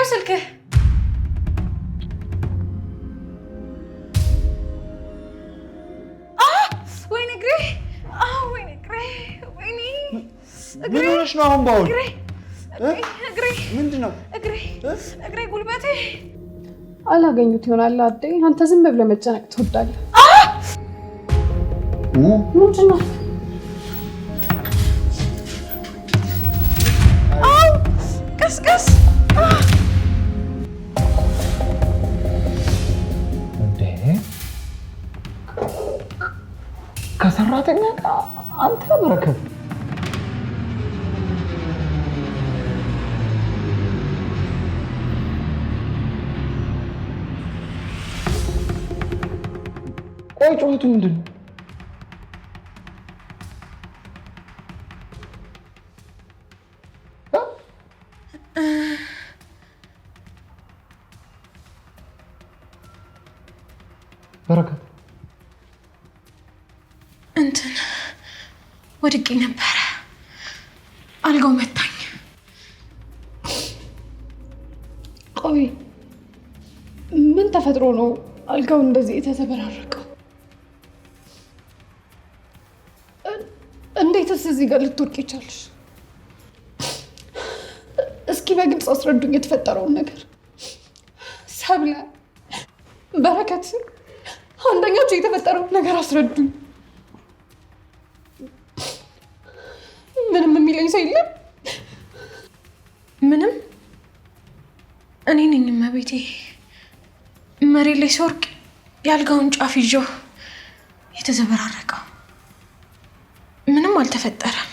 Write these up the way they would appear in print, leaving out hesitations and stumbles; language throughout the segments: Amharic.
ይኸው ስልክህ። ወይኔ እግሬ! ወይኔ እግሬ! ወይኔ እግሬ! ምን ሆነሽ ነው አሁን? ባውል እግሬ ምንድነው? እግሬ ጉልበቴ። አላገኙት ይሆናል። አዴ አንተ ዝም ብለህ መጨነቅ ትወዳለህ። ምንድነው? ቀስ እንዴ ከሰራተኛ ጋር አንተ በረከት ቆይ ጩኸቱ ምንድን ነው? በረከት እንትን ወድቄ ነበረ፣ አልጋው መታኝ። ቆይ ምን ተፈጥሮ ነው አልጋው እንደዚህ የተዘበራረቀው? እንዴትስ እዚህ ጋር ልትወድቅ ይቻልሽ? እስኪ በግልጽ አስረዱኝ የተፈጠረውን ነገር። ሰብለ፣ በረከት፣ አንደኛችሁ የተፈጠረውን ነገር አስረዱኝ። ምንም የሚለኝ ሰው የለም? ምንም። እኔ ነኝ እመቤቴ። መሬት ላይ ስወርቅ የአልጋውን ጫፍ ይዤው የተዘበራረቀው። ምንም አልተፈጠረም።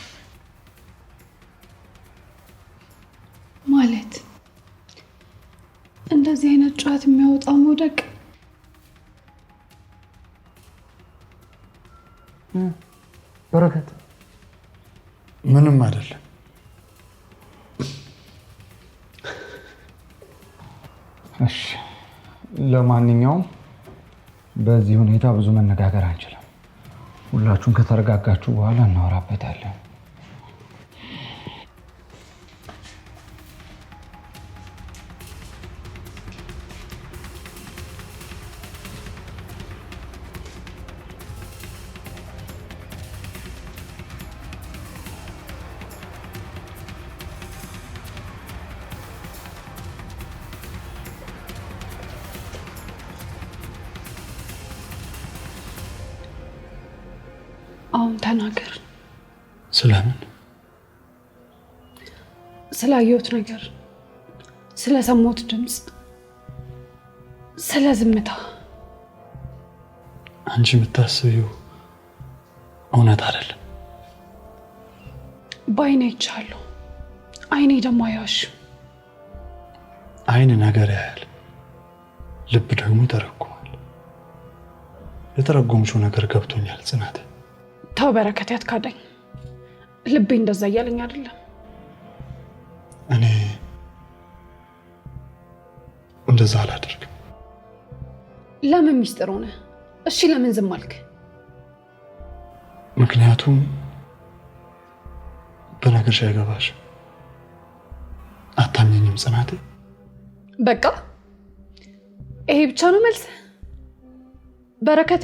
ማለት እንደዚህ አይነት ጩኸት የሚያወጣ መውደቅ በረከት ምንም አይደለም። እሺ፣ ለማንኛውም በዚህ ሁኔታ ብዙ መነጋገር አንችልም። ሁላችሁም ከተረጋጋችሁ በኋላ እናወራበታለን። አሁን ተናገር። ስለምን? ስላየሁት ነገር፣ ስለሰማሁት ድምፅ፣ ስለ ዝምታ። አንቺ የምታስቢው እውነት አይደለም። በአይኔ አይቻለሁ። አይኔ ደግሞ አያዋሽም። አይን ነገር ያያል፣ ልብ ደግሞ ይተረጉማል። የተረጎምሽው ነገር ገብቶኛል ጽናት። ተው በረከት፣ ያትካደኝ። ልቤ እንደዛ እያለኝ አይደለም። እኔ እንደዛ አላደርግም። ለምን ሚስጥር ሆነ? እሺ ለምን ዝም አልክ? ምክንያቱም በነገርሽ አይገባሽም። አታምኘኝም ጽናቴ። በቃ ይሄ ብቻ ነው መልስ? በረከቴ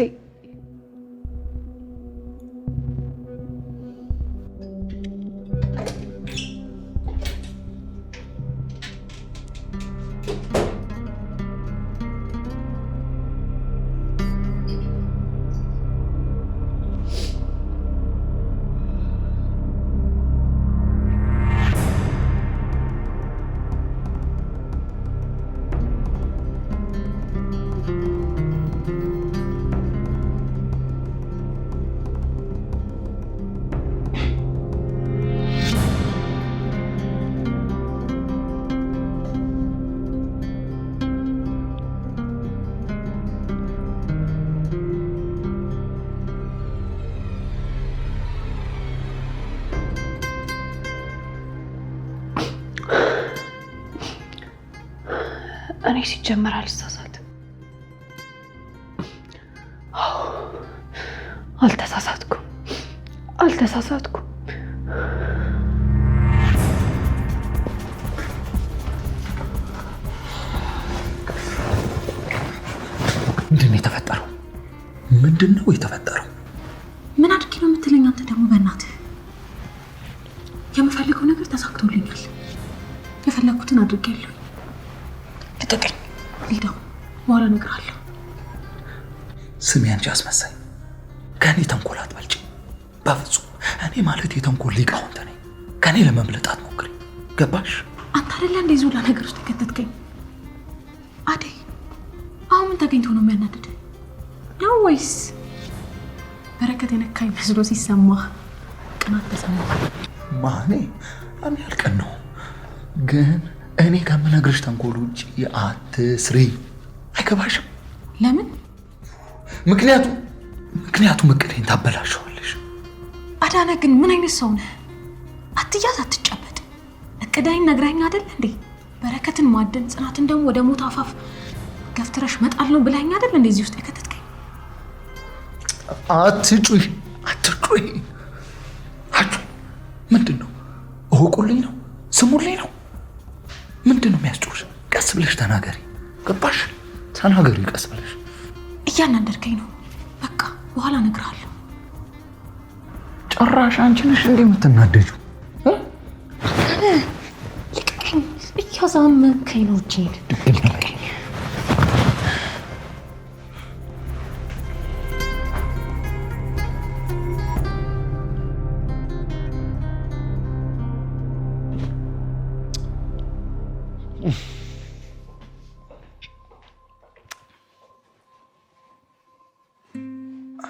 እኔ ሲጀመር አልተሳሳትም። አልተሳሳትኩም። ምንድነው የተፈጠረው? ምንድነው የተፈጠረው? ምን አድርጌ ነው የምትለኝ አንተ ደግሞ? በእናትህ የምፈልገው ነገር ተሳክቶልኛል። የፈለኩትን አድርጌያለሁ። ልቀቀኝ። ሊዳው በኋላ እነግርሃለሁ። ስሚ አንቺ አስመሳይ፣ ከኔ ተንኮል አትበልጪ በፍጹም። እኔ ማለት የተንኮል ሊቃውንት ነኝ። ከኔ ለመብለጥ አትሞክሪ። ገባሽ? አንተ አይደለ እንደ ዙላ ነገር ውስጥ የከተትከኝ። አደይ አሁን ምን ተገኝቶ ነው የሚያናድድ ነው? ወይስ በረከት የነካኝ መስሎ ሲሰማ ቅናት ተሰማ? ማኔ እኔ ያልቀን ነው፣ ግን እኔ ከምነግርሽ ተንኮል ውጪ አትስሪ። አይገባሽም? ለምን? ምክንያቱም እቅዴን ታበላሸዋለሽ። አዳነ ግን ምን አይነት ሰው ነህ? አትያዝ፣ አትጨበጥ። እቅዳይን ነግራኝ አይደል እንዴ? በረከትን ማደን፣ ጽናትን ደግሞ ወደ ሞት አፋፍ ገፍትረሽ መጣል ነው ብላኝ አይደል እንዴ? እዚህ ውስጥ የከተትከኝ። አትጩይ። ምንድን ነው? እወቁልኝ ነው? ስሙልኝ ነው? ምንድን ነው የሚያስጮሽ? ቀስ ብለሽ ተናገሪ። ገባሽ? ተናገሪ ቀስ ብለሽ። እያናደርከኝ ነው። በቃ በኋላ እነግርሃለሁ። ጭራሽ አንቺ ነሽ እንዴ የምትናደጂው? ልቀቀኝ። እያዛመንከኝ ነው። እጄን ልቀቀኝ።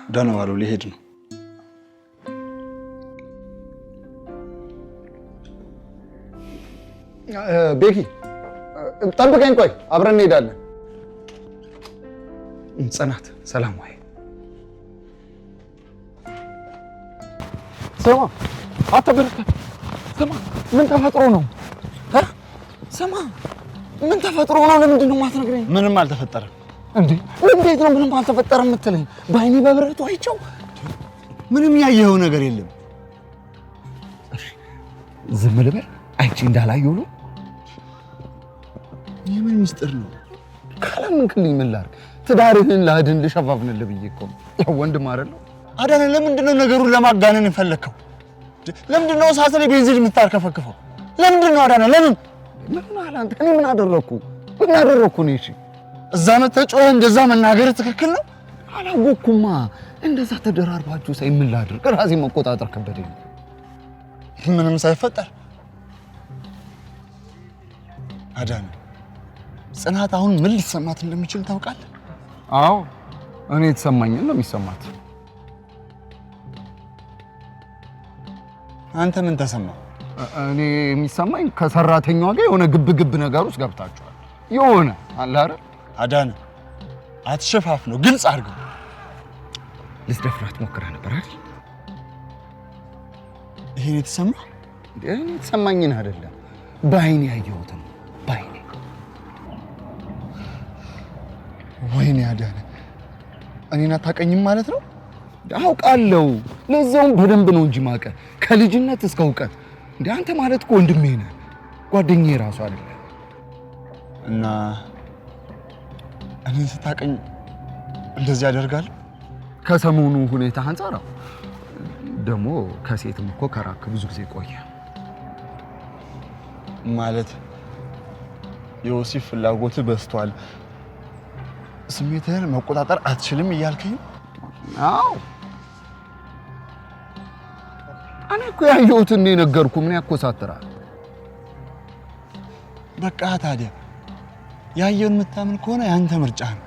ደህና ዋሉ። ሊሄድ ነው። ቤኪ ጠብቀኝ፣ ቆይ አብረን እንሄዳለን። ጽናት ሰላም ወይ? ስማ አትበረከት። ስማ ምን ተፈጥሮ ነው? ስማ ምን ተፈጥሮ ነው? ለምንድን ነው የማትነግረኝ? ምንም አልተፈጠረም። እንዴ እንዴት ነው ምንም አልተፈጠረም የምትለኝ? በአይኔ በብረቱ አይቼው ምንም ያየኸው ነገር የለም። ዝም ልበል? አይቼ እንዳላየሁ ነው? የምን ምስጢር ነው? ካላመንክልኝ ምን ላድርግ? ትዳርህን ላድን ልሸፋፍንልህ ብዬ እኮ ነው። ያው ወንድም አይደለሁ? አዳነ፣ ለምንድን ነው ነገሩን ለማጋነን የፈለከው? ለምንድን ነው እሳት ላይ ቤንዚን የምታርከፈክፈው? ለምንድን ነው አዳነ? ለምን? ምን አላንተ? እኔ ምን አደረኩ? ምን አደረኩ ነው? እሺ እዛ መተጮህ እንደዛ መናገር ትክክል ነው? አላወኩማ። እንደዛ ተደራርባችሁ ሳይ ምን ላድርግ? ራሴ መቆጣጠር ከበደኝ። ምንም ሳይፈጠር አዳነ፣ ጽናት አሁን ምን ሊሰማት እንደሚችል ታውቃለህ? አዎ እኔ የተሰማኝን ነው የሚሰማት። አንተ ምን ተሰማ? እኔ የሚሰማኝ ከሰራተኛዋ ጋር የሆነ ግብ ነገር ውስጥ ገብታችኋል። የሆነ አለ አይደል? አዳነ፣ አትሸፋፍ ነው፣ ግልጽ አድርገው። ልትደፍራት ሞክራ ነበር አይደል? ይሄን የተሰማ እኔ የተሰማኝን አይደለም፣ በአይኔ ያየሁትን በአይኔ። ወይኔ አዳነ፣ እኔን አታውቀኝም ማለት ነው? አውቃለሁ። ለዛውም በደንብ ነው እንጂ ማቀ ከልጅነት እስከ እውቀት። እንደ አንተ ማለት እኮ ወንድሜ ነህ፣ ጓደኛዬ ራሱ አይደለም። እና እኔን ስታውቀኝ እንደዚህ ያደርጋል? ከሰሞኑ ሁኔታ አንፃር ደግሞ ከሴትም እኮ ከራክ ብዙ ጊዜ ቆየ ማለት የወሲብ ፍላጎት በዝቷል፣ ስሜትህን መቆጣጠር አትችልም እያልከኝ? አዎ እኔ እኮ ያየሁትን ነው የነገርኩህ። ምን ያኮሳትራል? በቃ ታዲያ ያየውን የምታምን ከሆነ ያንተ ምርጫ ነው።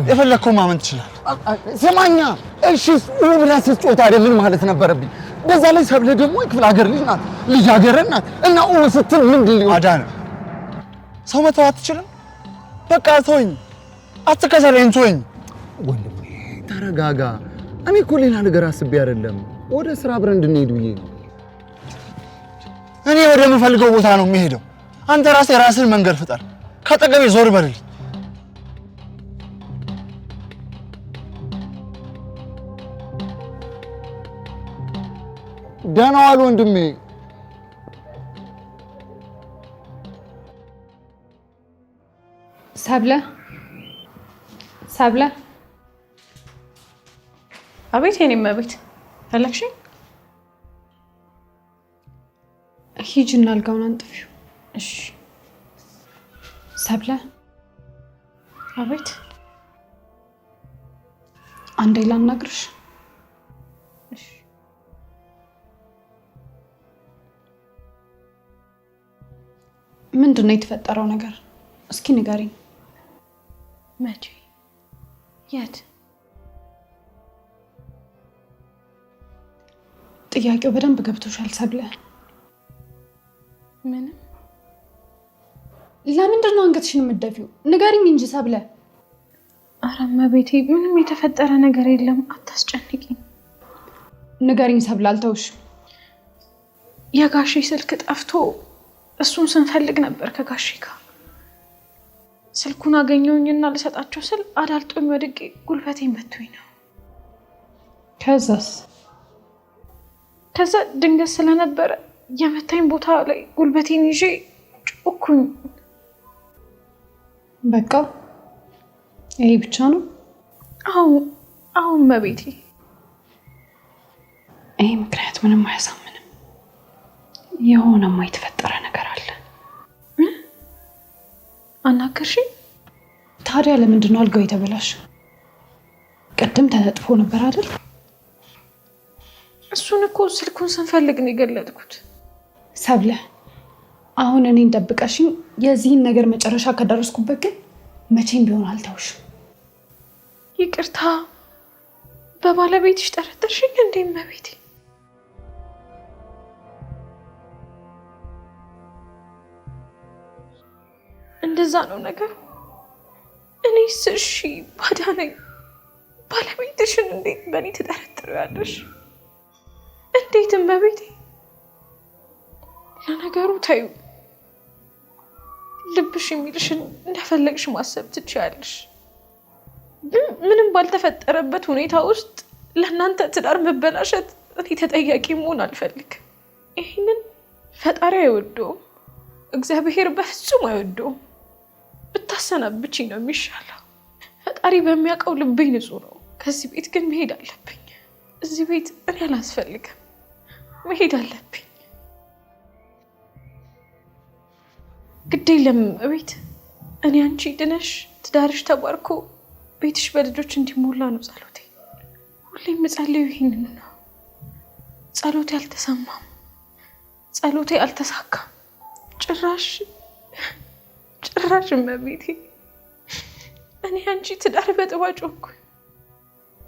የፈለግከው ማመን ትችላለህ። ስማኛ፣ እሺ ብለህ ስትጮህ ታዲያ ምን ማለት ነበረብኝ? በዛ ላይ ሰብለ ደግሞ የክፍለ ሀገር ልጅ ናት፣ ልጃገረድ ናት። እና ስትል ምንድን ሊሆን? አዳነ፣ ሰው መተው አትችልም? በቃ ተወኝ፣ አትከሰለኝ፣ ተወኝ። ወንድሜ ተረጋጋ። እኔ እኮ ሌላ ነገር አስቤ አይደለም፣ ወደ ስራ አብረን እንድንሄድ ብዬ ነው። እኔ ወደ የምፈልገው ቦታ ነው የምሄደው። አንተ ራስህን መንገድ ፍጠር፣ ከአጠገቤ ዞር በልልኝ። ደህና ዋል ወንድሜ። ሰብለ አቤት የኔ መቤት ፈለግሽኝ? ሂጂና አልጋውን አንጥፊው። እሺ ሰብለ። አቤት አንዴ ላናግርሽ። እሺ ምንድን ነው የተፈጠረው ነገር? እስኪ ንገሪኝ። መቼ? የት? ጥያቄው በደንብ ገብቶሻል ሰብለ? ምንም። ለምንድን ነው አንገትሽን የምትደፊው? ንገሪኝ እንጂ ሰብለ። ኧረ እመቤቴ ምንም የተፈጠረ ነገር የለም፣ አታስጨንቂኝ። ንገሪኝ ሰብለ፣ አልተውሽም። የጋሼ ስልክ ጠፍቶ እሱን ስንፈልግ ነበር ከጋሼ ጋር። ስልኩን አገኘውኝና ልሰጣቸው ስል አዳልጦኝ ወድቄ ጉልበቴን መቶኝ ነው። ከዛ ድንገት ስለነበረ የመታኝ ቦታ ላይ ጉልበቴን ይዤ ጮኩኝ። በቃ ይሄ ብቻ ነው? አሁን መቤቴ ይሄ ምክንያት ምንም አያሳምንም። የሆነማ የተፈጠረ ነገር አለ። አናገርሽኝ? ታዲያ ለምንድን ነው አልጋው የተበላሸው? ቅድም ተነጥፎ ነበር አይደል? እሱን እኮ ስልኩን ስንፈልግ ነው የገለጥኩት። ሰብለ አሁን እኔን ጠብቀሽኝ የዚህን ነገር መጨረሻ ከደረስኩበት ግን መቼም ቢሆን አልተውሽም። ይቅርታ፣ በባለቤትሽ ጠረጠርሽኝ እንዴ እመቤቴ? እንደዛ ነው ነገሩ? እኔስ እሺ ባዳ ነኝ። ባለቤትሽን እንዴት በእኔ ትጠረጥሪያለሽ? እንዴት እመቤቴ? ለነገሩ ተይው፣ ልብሽ የሚልሽን እንደፈለግሽ ማሰብ ትችያለሽ። ምንም ባልተፈጠረበት ሁኔታ ውስጥ ለእናንተ ትዳር መበላሸት እኔ ተጠያቂ መሆን አልፈልግም። ይህንን ፈጣሪ አይወደውም፣ እግዚአብሔር በፍጹም አይወደውም። ብታሰናብችኝ ነው የሚሻለው። ፈጣሪ በሚያውቀው ልቤ ንጹህ ነው። ከዚህ ቤት ግን መሄድ አለብኝ። እዚህ ቤት እኔ አላስፈልግም፣ መሄድ አለብኝ። ግድ የለም እቤት እኔ አንቺ ድነሽ ትዳርሽ ተባርኮ ቤትሽ በልጆች እንዲሞላ ነው ጸሎቴ። ሁሌም የምጸልየው ይሄንን ነው። ጸሎቴ አልተሰማም፣ ጸሎቴ አልተሳካም። ጭራሽ እመቤቴ እኔ አንቺ ትዳር በጥባጭ ሆንኩ።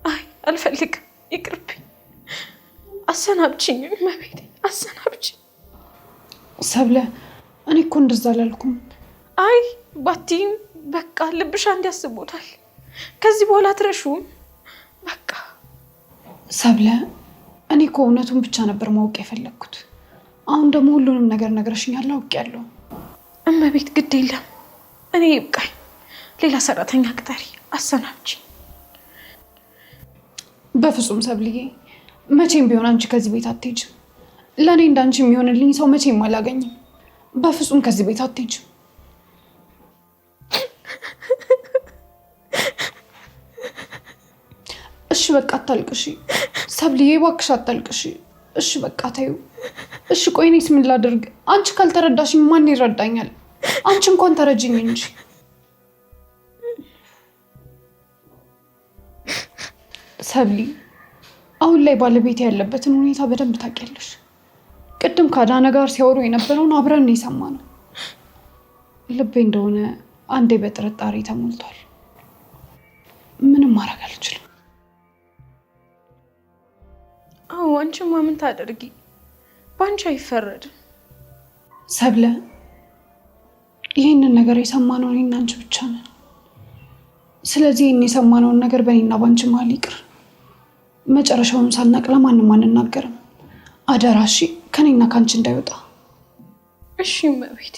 አይ አልፈልግም፣ ይቅርብኝ። አሰናብችኝ እመቤቴ፣ አሰናብችኝ። ሰብለ እኔ እኮ እንደዛ አላልኩም። አይ ባቲም በቃ ልብሽ አንድ ያስቦታል። ከዚህ በኋላ አትረሹም። በቃ ሰብለ እኔ እኮ እውነቱን ብቻ ነበር ማወቅ የፈለግኩት። አሁን ደግሞ ሁሉንም ነገር ነግረሽኛል፣ አውቄያለሁ። እመቤት ግድ የለም እኔ ይብቃኝ። ሌላ ሰራተኛ ቅጠሪ፣ አሰናብችኝ። በፍጹም ሰብልዬ፣ መቼም ቢሆን አንቺ ከዚህ ቤት አትሄጂም። ለእኔ እንዳንቺ የሚሆንልኝ ሰው መቼም አላገኝም። በፍጹም ከዚህ ቤት አትሄጂም። እሺ በቃ አታልቅሺ ሰብልዬ፣ እባክሽ አታልቅሺ። እሺ በቃ ተይው። እሺ ቆይ እኔስ ምን ላድርግ? አንቺ ካልተረዳሽኝ ማን ይረዳኛል? አንቺ እንኳን ተረጅኝ እንጂ። ሰብሊ አሁን ላይ ባለቤት ያለበትን ሁኔታ በደንብ ታውቂያለሽ። ቅድም ከአዳነ ጋር ሲያወሩ የነበረውን አብረን የሰማነው። ልቤ እንደሆነ አንዴ በጥርጣሬ ተሞልቷል። ምንም ማድረግ አልችልም። አዎ አንቺማ ምን ታደርጊ? በአንቺ አይፈረድም። ሰብለ ይህንን ነገር የሰማነው እኔና አንቺ ብቻ ነን። ስለዚህ ይህን የሰማነውን ነገር በእኔና በአንቺ መሀል ይቅር። መጨረሻውን ሳናቅ ለማንም አንናገርም። አደራ እሺ? ከኔና ከአንቺ እንዳይወጣ እሺ እመቤት።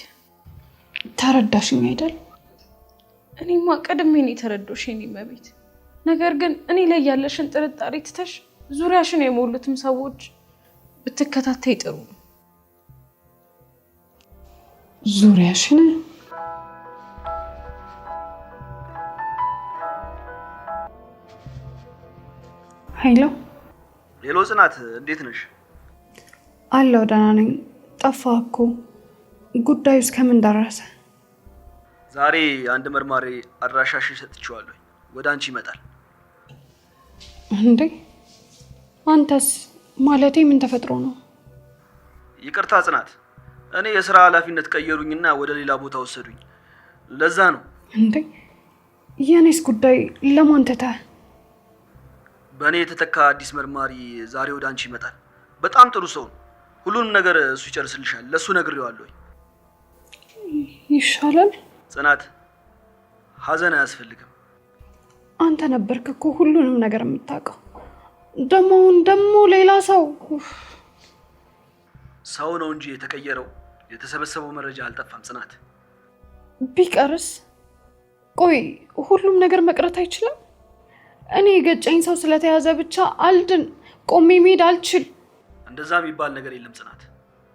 ተረዳሽኝ አይደል? እኔማ ቀድሜ ነው የተረዳሁሽ የኔ እመቤት። ነገር ግን እኔ ላይ ያለሽን ጥርጣሬ ትተሽ ዙሪያሽን የሞሉትም ሰዎች ብትከታተይ ጥሩ። ዙሪያሽን? ሄሎ ሄሎ ጽናት እንዴት ነሽ? አለሁ ደህና ነኝ። ጠፋህ እኮ። ጉዳዩ እስከምን ደረሰ? ዛሬ አንድ መርማሪ አድራሻሽን ሰጥቼዋለሁ። ወደ አንቺ ይመጣል። እንዴ አንተስ? ማለቴ ምን ተፈጥሮ ነው? ይቅርታ ጽናት፣ እኔ የሥራ ኃላፊነት ቀየሩኝና ወደ ሌላ ቦታ ወሰዱኝ። ለዛ ነው። እንዴ የኔስ ጉዳይ ለማን ትተህ? በእኔ የተተካ አዲስ መርማሪ ዛሬ ወደ አንቺ ይመጣል። በጣም ጥሩ ሰው ነው። ሁሉንም ነገር እሱ ይጨርስልሻል። ለእሱ ነግሬዋለሁ። ይሻላል ጽናት፣ ሀዘን አያስፈልግም። አንተ ነበርክ እኮ ሁሉንም ነገር የምታውቀው። ደግሞ ሌላ ሰው ነው እንጂ የተቀየረው። የተሰበሰበው መረጃ አልጠፋም ጽናት። ቢቀርስ? ቆይ ሁሉም ነገር መቅረት አይችልም? እኔ የገጨኝ ሰው ስለተያዘ ብቻ አልድን፣ ቆሜ መሄድ አልችል። እንደዛ የሚባል ነገር የለም ጽናት።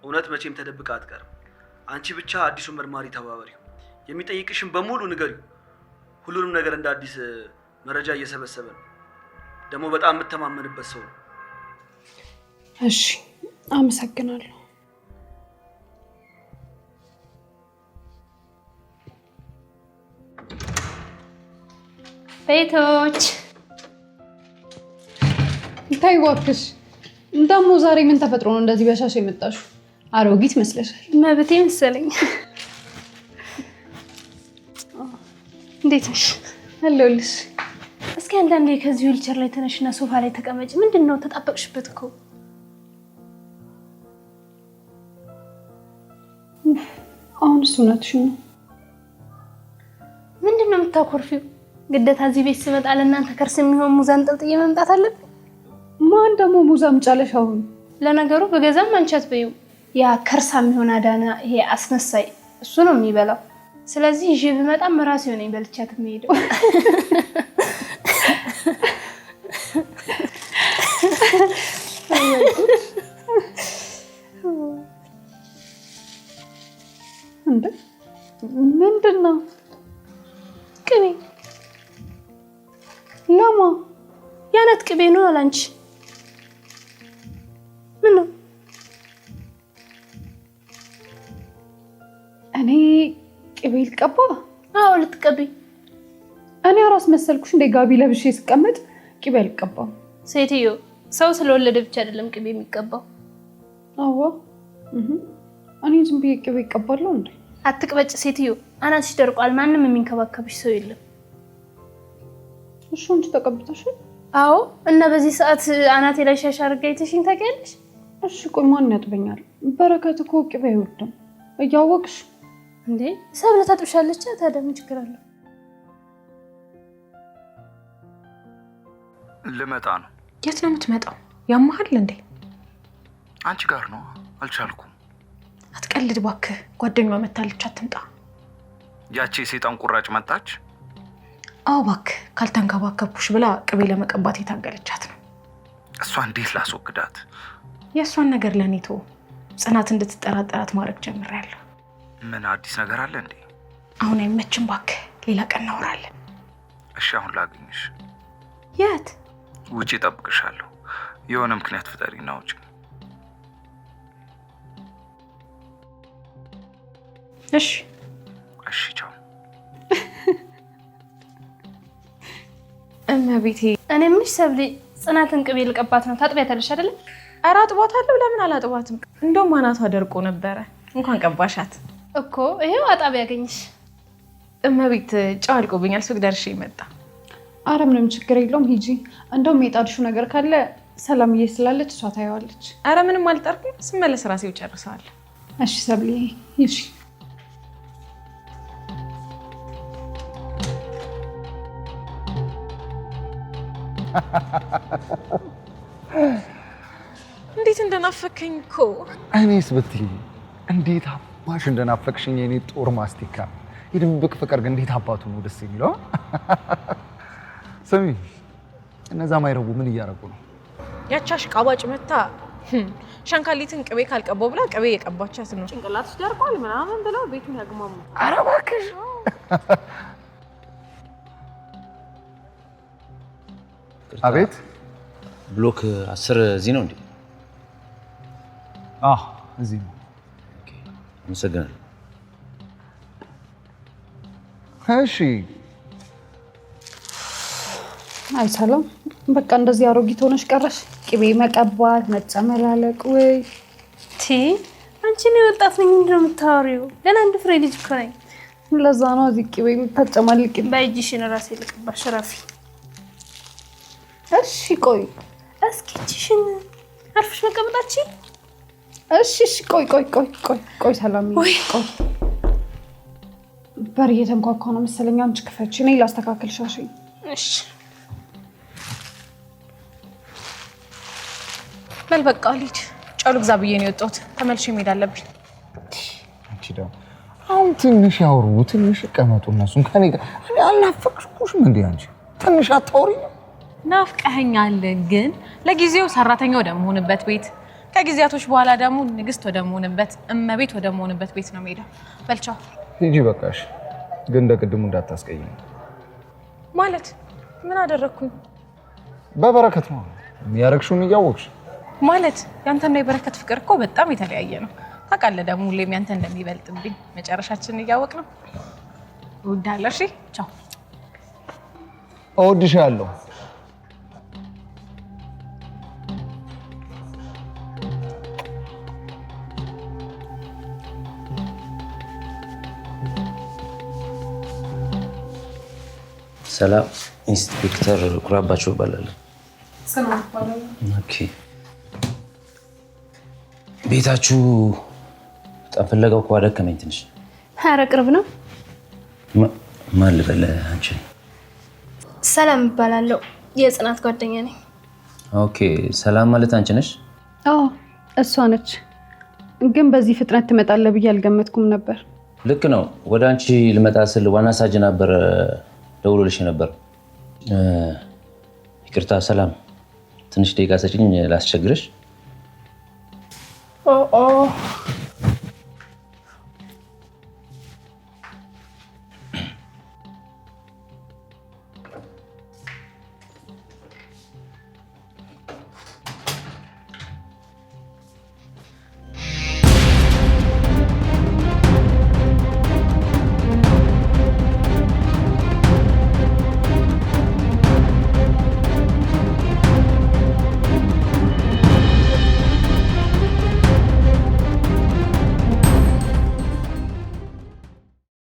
እውነት መቼም ተደብቃ አትቀርም። አንቺ ብቻ አዲሱ መርማሪ ተባበሪው። የሚጠይቅሽን በሙሉ ንገሪው። ሁሉንም ነገር እንደ አዲስ መረጃ እየሰበሰበ ነው። ደግሞ በጣም የምተማመንበት ሰው ነው። እሺ አመሰግናለሁ። ቤቶች ታይ እባክሽ። ደግሞ ዛሬ ምን ተፈጥሮ ነው እንደዚህ በሻሽ የመጣሽው? አሮጊት መስለሻል። መብቴ መሰለኝ። እንዴት ነሽ? አለሁልሽ። እስኪ አንዳንዴ ከዚህ ዊልቸር ላይ ተነሽና ሶፋ ላይ ተቀመጭ። ምንድን ነው ተጣበቅሽበት እኮ። አሁንስ እውነትሽን ነው። ምንድን ነው የምታኮርፊው? ግዴታ እዚህ ቤት ስመጣ ለእናንተ ከርስ የሚሆን ሙዝ አንጠልጥዬ መምጣት አለብኝ? ማን ደግሞ ሙዝ አምጫለሽ? አሁን ለነገሩ በገዛም አንቺ አትበይው። ያ ከርሳ የሚሆን አዳና፣ ይሄ አስመሳይ እሱ ነው የሚበላው። ስለዚህ ይዤ ብመጣም ራሴ ሆነኝ በልቻት የምሄደው። እንዴ ምንድን ነው? ቅቤ። ለማ? ያነት ቅቤ ነው አላንቺ። ምን ነው? እኔ ቅቤ ልቀባ? አዎ ልትቀቢ። እኔ አራስ መሰልኩሽ እንደ ጋቢ ለብሼ ስቀመጥ ቅቤ አልቀባም። ሴትዮ ሰው ስለወለደ ብቻ አይደለም ቅቤ የሚቀባው። አዎ እኔ ዝም ብዬ ቅቤ እቀባለሁ እንዴ? አትቅበጭ ሴትዮ፣ አናትሽ ደርቋል። ማንም የሚንከባከብሽ ሰው የለም። እሺ አንቺ ተቀብተሻል? አዎ። እና በዚህ ሰዓት አናቴ ላይ ሻሽ አድርጋ አይተሽኝ ታውቂያለሽ? እሺ ቆይ ማን ያጥበኛል? በረከት እኮ ቅቤ አይወድም እያወቅሽ እንዴ። ሰብለ ታጥብሻለች። ታዲያ ምን ችግር አለው? ልመጣ ነው። የት ነው የምትመጣው? ያማሃል እንዴ? አንቺ ጋር ነው። አልቻልኩም። አትቀልድ እባክህ። ጓደኛዋ መታለች፣ አትምጣ። ያቺ የሰይጣን ቁራጭ መጣች? አዎ እባክህ፣ ካልተንከባከብኩሽ ብላ ቅቤ ለመቀባት የታገለቻት ነው። እሷ እንዴት ላስወግዳት? የእሷን ነገር ለእኔ ተው። ጽናት እንድትጠራጠራት ማድረግ ጀምሬያለሁ። ምን አዲስ ነገር አለ እንዴ? አሁን አይመችም እባክህ፣ ሌላ ቀን እናወራለን። እሺ አሁን ላገኝሽ። የት? ውጪ እጠብቅሻለሁ። የሆነ ምክንያት ፍጠሪና ውጪ። እሺ እሺ፣ ቻው። እመቤቴ፣ እኔ ምንሽ ሰብሌ፣ ጽናትን ቅቤ ልቀባት ነው። ታጥቢያታለሽ አይደለም? ኧረ አጥቧታለሁ። ለምን አላጥቧትም? እንደውም አናቷ ደርቆ ነበረ። እንኳን ቀባሻት እኮ። ይሄው አጣቢ ያገኝሽ። እመቤት፣ ጨው አልቆብኛል። ሱቅ ደርሼ መጣ። አረ ምንም ችግር የለውም ሂጂ። እንደውም የጣድሽው ነገር ካለ ሰላምዬ ስላለች እሷ ታየዋለች። አረ ምንም አልጠርኩም። ስመለስ ራሴው ጨርሰዋለሁ። እሺ ሰብልዬ፣ እሺ። እንዴት እንደናፈከኝ እኮ። እኔስ ብትይ እንዴት አባሽ እንደናፈቅሽኝ የኔ ጦር ማስቲካ። የድብቅ ፍቅር ግን እንዴት አባቱ ነው ደስ የሚለው። ስሚ፣ እነዛ ማይረቡ ምን እያደረጉ ነው? ያቻሽ ቃባጭ መታ ሸንካሊትን ቅቤ ካልቀባው ብላ ቅቤ የቀባቻት ነው። ጭንቅላትሽ ደርቋል ምናምን ብለው ቤቱን ያግማሙ። ኧረ እባክሽ። አቤት ብሎክ 10 እዚህ ነው እንዴ? እዚህ ነው። አመሰግናለሁ። እሺ። አይ ሰላም፣ በቃ እንደዚህ አሮጊት ሆነሽ ቀረሽ። ቅቤ መቀባት፣ መጨመላለቅ። ወይ አንቺ ነው ወጣት ነኝ ምንድነው የምታወሪው? ገና አንድ ፍሬ ልጅ እኮ ነኝ። ለዛ ነው እዚህ ቅቤ የምታጨማልቂ። በእጅሽን ራሴ ልቅባሽ ረፊ። እሺ ቆይ እስኪ እጅሽን አርፈሽ መቀመጣችን። እሺ ቆይ ሰላም፣ ቆይ በር እየተንኳኳ ነው መሰለኝ። አንቺ ክፈች፣ እኔ ላስተካክል ሻሽኝ። እሺ በል በቃ ልጅ ጨሉ ግዛ ብዬ ነው የወጣሁት። ተመልሼ መሄድ አለብኝ። አንቺ ደግሞ አሁን ትንሽ ያውሩ፣ ትንሽ ቀመጡ እነሱን ከኔ ጋር። እኔ አልናፈቅሽኩሽም እንዴ? አንቺ ትንሽ አታውሪ? ናፍቀኸኛል፣ ግን ለጊዜው ሰራተኛ ወደምሆንበት ቤት፣ ከጊዜያቶች በኋላ ደግሞ ንግስት ወደምሆንበት እመቤት ወደምሆንበት ቤት ነው የምሄደው። በልቻው ሂጂ በቃሽ። ግን እንደቅድሙ እንዳታስቀይኝ። ማለት ምን አደረግኩኝ? በበረከት ነው ያረግሽውን እያወቅሽ ማለት ያንተና የበረከት ፍቅር እኮ በጣም የተለያየ ነው። ታውቃለህ ደግሞ ሁሌም ያንተ እንደሚበልጥብኝ መጨረሻችንን እያወቅ ነው። እወድሃለሁ። እሺ ቻው። እወድሻለሁ። ሰላም፣ ኢንስፔክተር ኩራባቸው እባላለሁ። ኦኬ። ቤታችሁ በጣም ፍለጋው እኮ አደከመኝ ትንሽ። ኧረ ቅርብ ነው። ማን ልበል አንቺ? ሰላም እባላለሁ። የጽናት ጓደኛ ነኝ። ኦኬ። ሰላም ማለት አንቺ ነሽ? አዎ እሷ ነች። ግን በዚህ ፍጥነት ትመጣለህ ብዬ አልገመትኩም ነበር። ልክ ነው። ወደ አንቺ ልመጣ ስል ዋና ሳጅ ነበር ደውሎልሽ ነበር። ይቅርታ ሰላም፣ ትንሽ ደቂቃ ሰጪኝ ላስቸግርሽ።